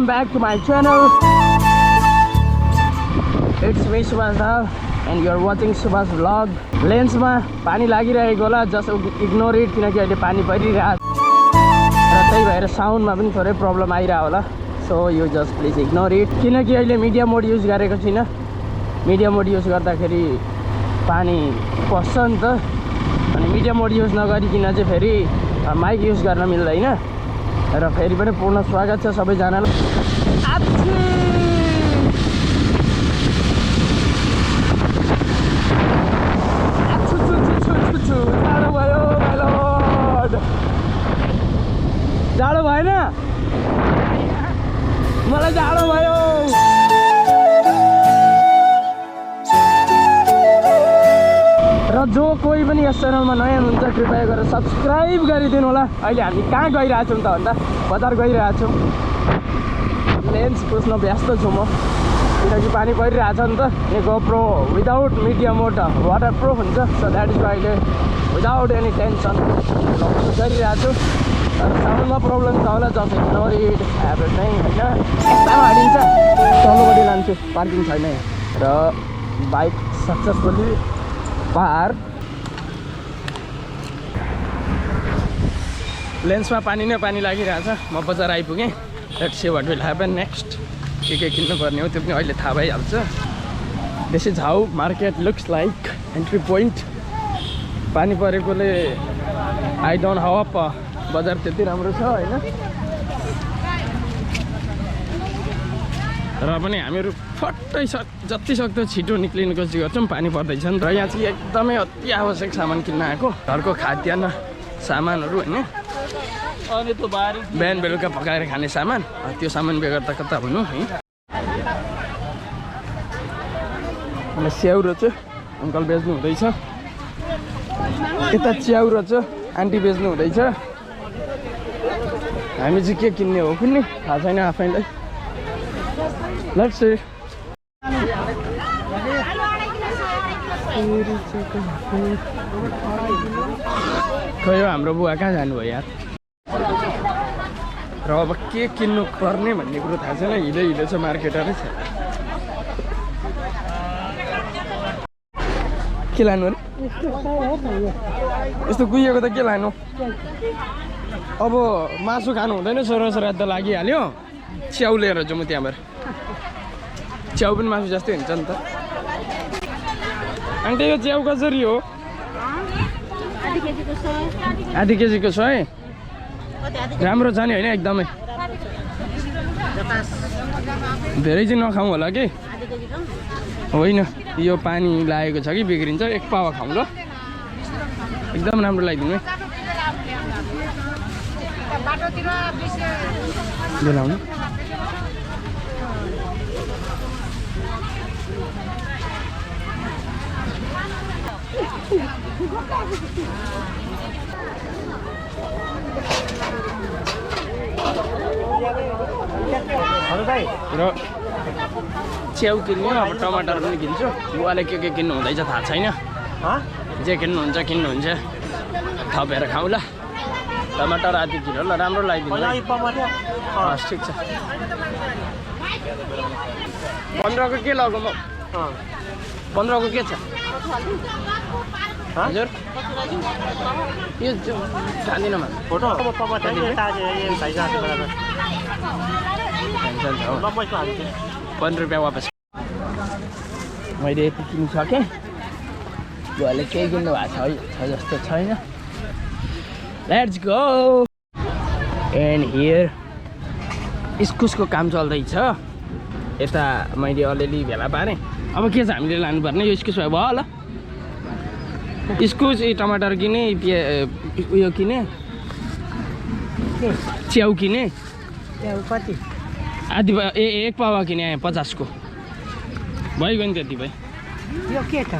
back to my channel. It's me Subash Dahal and you are watching Subash vlog. Lens ma pani lagiरहेको होला, just ignore it किनकि अहिले पानी परिरहेको र त्यही भएर साउन्ड मा पनि थोरै प्रब्लम आइरा होला. So you just please ignore it किनकि अहिले मिडिया मोड युज गरेको छैन. मिडिया मोड युज गर्दाखेरि पानी पस्छ नि त, अनि मिडिया मोड युज नगरिकिन चाहिँ फेरि माइक युज गर्न मिल्दैन. र फेरि पनि पूर्ण स्वागत छ सबैजनालाई. जाडो भयो माइ लर्ड, जाडो भएन, मलाई जाडो भयो. र जो कोही पनि यस च्यानलमा नयाँ हुनुहुन्छ कृपया गरेर सब्सक्राइब गरिदिनु होला. अहिले हामी कहाँ गइरहेछौँ त भन्दा बजार गइरहेछौँ. लेन्स पुस्न व्यस्त छु म किनकि पानी परिरहेछ नि त. यो गोप्रो विदाउट मिडिया मोड वाटर प्रुफ हुन्छ. सो द्याट इज अहिले विदाउट एनी टेन्सन गरिरहेको छु. साउन्डमा प्रब्लम छ होला, जस्ट इग्नोर इट एभ्रिथिङ होइन. यस्तामा हालिन्छ, तल्लोपट्टि लान्छु, पार्किङ छैन यहाँ. र बाइक सक्सेसफुली पार. लेन्समा पानी नै पानी लागिरहेछ. म बजार आइपुगेँ. Let's see what will happen next. के किन्नुपर्ने हो त्यो पनि अहिले थाहा भइहाल्छ. This is how market looks like. Entry point पानी परेकोले आई डोन्ट होप बजार त्यति राम्रो छ होइन. र पनि हामीहरू फट्टै जति सक्दो छिटो निक्लिने कोसिस गर्छौँ. पानी पर्दैछ नि. र यहाँ चाहिँ एकदमै अति आवश्यक सामान किन्न आएको, घरको खाद्यान्न सामानहरू होइन. अनि त बिहान बेलुका पकाएर खाने सामान, त्यो सामान बेगर त कता भनौँ है. अनि स्याउ रहेछ, अङ्कल बेच्नु हुँदैछ. यता च्याउ रहेछ, आन्टी बेच्नु हुँदैछ. हामी चाहिँ के किन्ने हो कुन्ने थाहा छैन आफैलाई. Let's see. खै हाम्रो बुवा कहाँ जानुभयो यार. र अब के किन्नु पर्ने भन्ने कुरो थाहा छैन. हिँड्दै छ मार्केटहरू छ. के लानु अरे यस्तो कुहिएको त के लानु. अब मासु खानु हुँदैन, श्राद्ध लागिहाल्यो. च्याउ लिएर जाउँ त्यहाँबाट. च्याउ पनि मासु जस्तै हुन्छ नि त. आन्टी यो च्याउ कसरी हो? आधी केजीको 100. राम्रो छ नि होइन एकदमै. धेरै चाहिँ नखाउँ होला कि. होइन यो पानी लागेको छ कि बिग्रिन्छ. 1 पावा खाउँ ल. एकदम राम्रो लगाइदिनु है. बोलाउनु. र च्याउ किन्यो, अब टमाटर पनि किन्छु. बुवाले के किन्नु हुँदैछ थाहा छैन. जे किन्नुहुन्छ किन्नुहुन्छ, थपेर खाउँ ल. टमाटर आधी किलो ल, राम्रो लगाइदिनु. हस् ठिक छ. 15को के लगाउँ म? 15को के छ हजुर? यो जान्दिनँ म. फोटो 15 रुपियाँ वापस. मैले यति किन्नु सकेँ. बुवाले केही किन्नु भएको छ जस्तो छैन. Let's go. एन्ड हियर इस्कुसको काम चल्दैछ. यता मैले अलिअलि भेला पारेँ. अब के छ हामीले लानुपर्ने. यो इस्कुस भयो होला. इस्कुस, टमाटर किने, उयो किने, च्याउ किने. कति? आधी 1 पावा किने 50 को. भइगयो नि त्यति भए. यो के छ?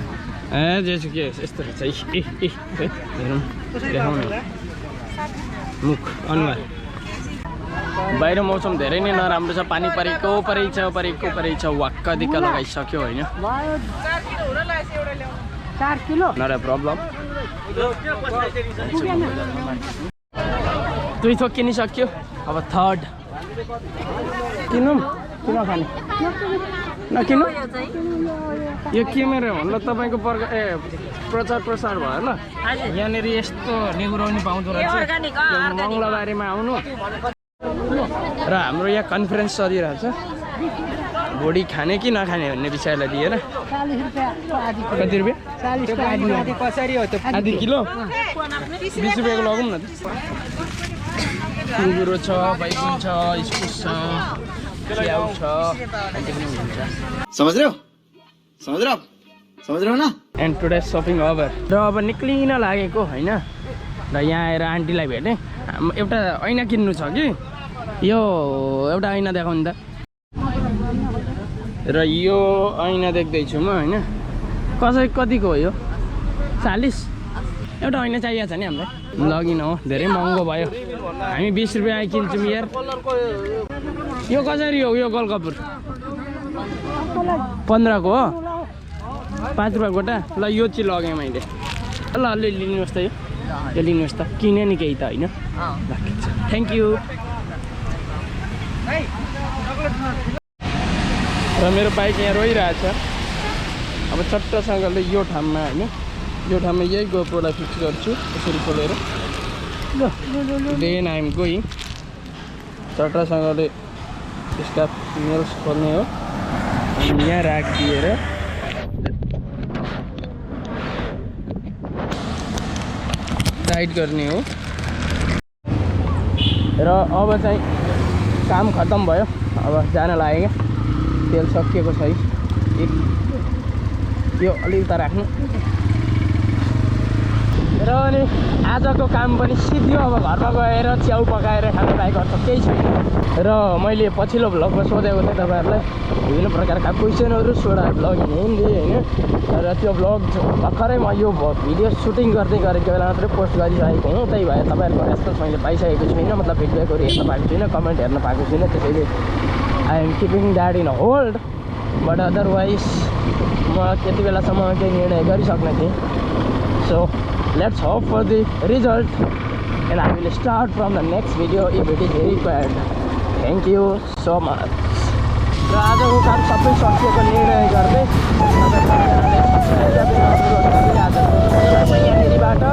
जेसु के यस्तो रहेछ. हेरौँ, देखाउनु. मुख अनुहार. बाहिर मौसम धेरै नै नराम्रो छ. पानी परेको छ. वाक्क दिक्क लगाइसक्यो होइन. 4 किलो नट अ प्रब्लम. 2 थोक किनिसक्यो. अब थर्ड किनौँ किन खाने नकिनु यो क्यामेरा हो ल तपाईँको प्रचार प्रसार भयो ल यहाँनिर यस्तो नेउराउनी पाउँदो रहेछ मङ्गलबारेमा आउनु र हाम्रो यहाँ कन्फरेन्स चलिरहेछ भोलि खाने कि नखाने भन्ने विषयलाई लिएर कति रुपियाँ आधी किलो 20 रुपियाँको लगौँ न कुगुरो छ बैगुन छ इस्कुस छ च्याउ छ समझ रहे हो ना एन्ड टुडे सपिङ ओभर र अब निक्लिन लागेको होइन र यहाँ आएर आन्टीलाई भेटेँ एउटा ऐना किन्नु छ कि यो एउटा ऐना देखाउनु त र यो ऐना देख्दैछु म होइन कतिको हो यो 40 एउटा ऐना चाहिएको छ नि हामीलाई लगिन हो धेरै महँगो भयो हामी 20 रुपियाँ किन्छौँ यार यो कसरी हो यो गोलकपुर 15 को हो 5 रुपियाँ गोटा ल यो चाहिँ लगेँ मैले ल अलि लिनुहोस् त यो लिनुहोस् त किने नि केही त होइन थ्याङ्क यू र मेरो बाइक यहाँ रोइरहेछ अब चट्टसँगले यो ठाउँमा होइन यो ठाउँमा यही गोप्रोलाई फिक्स गर्छु यसरी खोलेर ल देन आइ एम गोइङ चट्टसँगले यसका नेल्स खोल्ने हो अनि यहाँ राखिदिएर टाइट गर्ने हो र अब चाहिँ काम खत्तम भयो अब जान लाग्यो तेल सकिएको छ है यो अलिकति राख्नु र अनि आजको काम पनि सिद्धियो अब घरमा गएर च्याउ पकाएर खानु बाहेक अर्थ केही छैन र मैले पछिल्लो भ्लगमा सोधेको थिएँ तपाईँहरूलाई विभिन्न प्रकारका क्वेसनहरू सोडा भ्लग हिँड्दै होइन र त्यो भ्लग भर्खरै म यो भिडियो सुटिङ गर्दै गरेको बेला मात्रै पोस्ट गरिरहेको हुँ त्यही भएर तपाईँहरूको रेस्पोन्स मैले पाइसकेको छुइनँ मतलब फिडब्याकहरू हेर्न पाएको छुइनँ कमेन्ट हेर्न पाएको छुइनँ त्यसैले I am keeping that in hold but otherwise म त्यति बेलासम्म केही निर्णय गरिसक्ने थिएँ so let's hope for the result and I will start from the next video if it is required. Thank you so much. र आजको काम सबै सकिएको निर्णय गर्दै यहाँनिरबाट